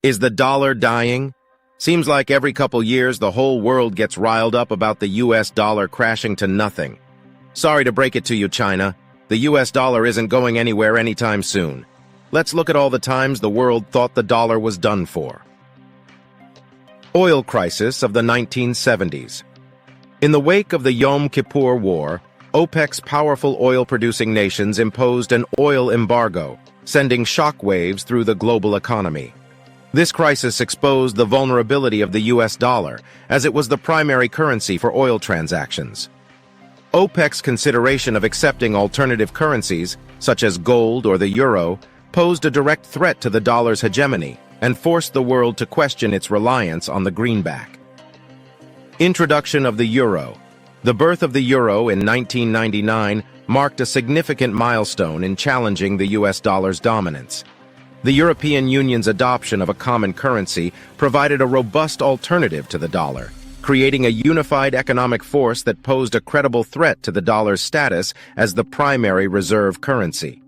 Is the dollar dying? Seems like every couple years the whole world gets riled up about the US dollar crashing to nothing. Sorry to break it to you, China. The US dollar isn't going anywhere anytime soon. Let's look at all the times the world thought the dollar was done for. Oil crisis of the 1970s. In the wake of the Yom Kippur War, OPEC's powerful oil-producing nations imposed an oil embargo, sending shockwaves through the global economy. This crisis exposed the vulnerability of the US dollar, as it was the primary currency for oil transactions. OPEC's consideration of accepting alternative currencies, such as gold or the euro, posed a direct threat to the dollar's hegemony and forced the world to question its reliance on the greenback. Introduction of the euro. The birth of the euro in 1999 marked a significant milestone in challenging the US dollar's dominance. The European Union's adoption of a common currency provided a robust alternative to the dollar, creating a unified economic force that posed a credible threat to the dollar's status as the primary reserve currency.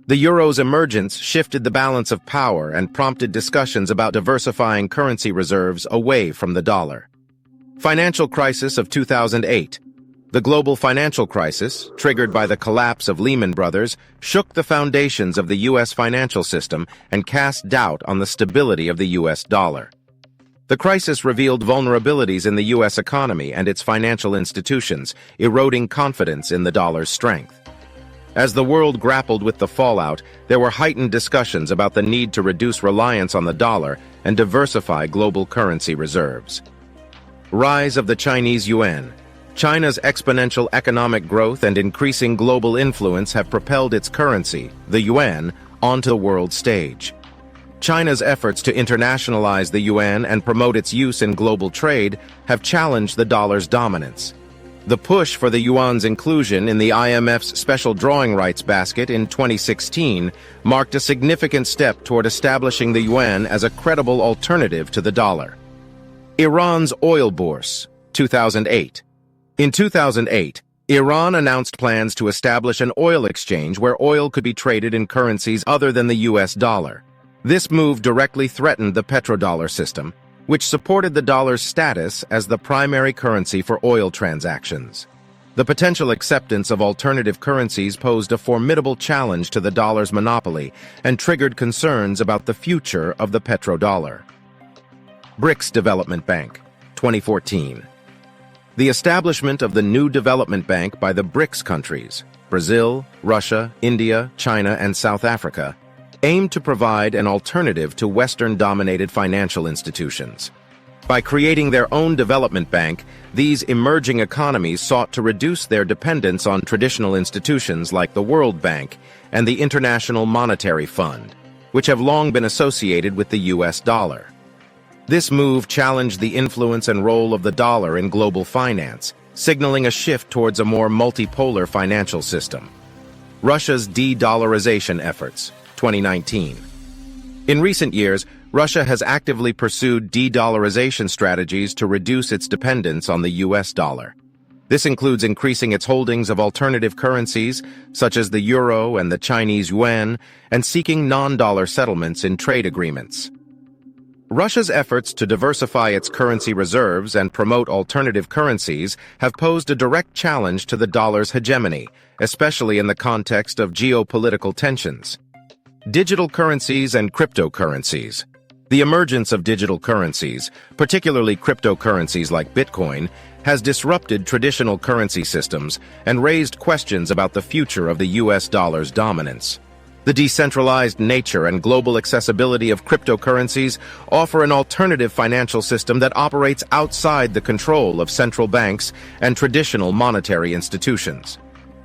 The euro's emergence shifted the balance of power and prompted discussions about diversifying currency reserves away from the dollar. Financial crisis of 2008. The global financial crisis, triggered by the collapse of Lehman Brothers, shook the foundations of the U.S. financial system and cast doubt on the stability of the U.S. dollar. The crisis revealed vulnerabilities in the U.S. economy and its financial institutions, eroding confidence in the dollar's strength. As the world grappled with the fallout, there were heightened discussions about the need to reduce reliance on the dollar and diversify global currency reserves. Rise of the Chinese yuan. China's exponential economic growth and increasing global influence have propelled its currency, the yuan, onto the world stage. China's efforts to internationalize the yuan and promote its use in global trade have challenged the dollar's dominance. The push for the yuan's inclusion in the IMF's special drawing rights basket in 2016 marked a significant step toward establishing the yuan as a credible alternative to the dollar. Iran's oil bourse, 2008. In 2008, Iran announced plans to establish an oil exchange where oil could be traded in currencies other than the US dollar. This move directly threatened the petrodollar system, which supported the dollar's status as the primary currency for oil transactions. The potential acceptance of alternative currencies posed a formidable challenge to the dollar's monopoly and triggered concerns about the future of the petrodollar. BRICS Development Bank, 2014. The establishment of the new development bank by the BRICS countries, Brazil, Russia, India, China, and South Africa, aimed to provide an alternative to Western-dominated financial institutions. By creating their own development bank, these emerging economies sought to reduce their dependence on traditional institutions like the World Bank and the International Monetary Fund, which have long been associated with the US dollar. This move challenged the influence and role of the dollar in global finance, signaling a shift towards a more multipolar financial system. Russia's de-dollarization efforts, 2019. In recent years, Russia has actively pursued de-dollarization strategies to reduce its dependence on the US dollar. This includes increasing its holdings of alternative currencies, such as the euro and the Chinese yuan, and seeking non-dollar settlements in trade agreements. Russia's efforts to diversify its currency reserves and promote alternative currencies have posed a direct challenge to the dollar's hegemony, especially in the context of geopolitical tensions. Digital currencies and cryptocurrencies. The emergence of digital currencies, particularly cryptocurrencies like Bitcoin, has disrupted traditional currency systems and raised questions about the future of the US dollar's dominance. The decentralized nature and global accessibility of cryptocurrencies offer an alternative financial system that operates outside the control of central banks and traditional monetary institutions.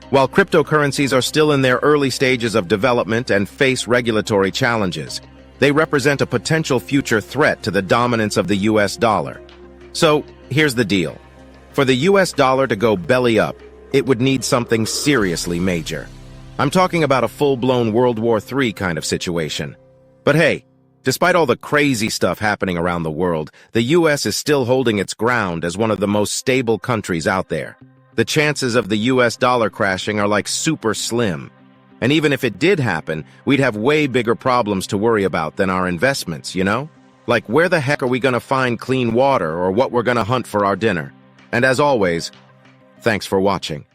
While cryptocurrencies are still in their early stages of development and face regulatory challenges, they represent a potential future threat to the dominance of the US dollar. So, here's the deal. For the US dollar to go belly up, it would need something seriously major. I'm talking about a full-blown World War III kind of situation. But hey, despite all the crazy stuff happening around the world, the US is still holding its ground as one of the most stable countries out there. The chances of the US dollar crashing are like super slim. And even if it did happen, we'd have way bigger problems to worry about than our investments, you know? Like, where the heck are we gonna find clean water or what we're gonna hunt for our dinner? And as always, thanks for watching.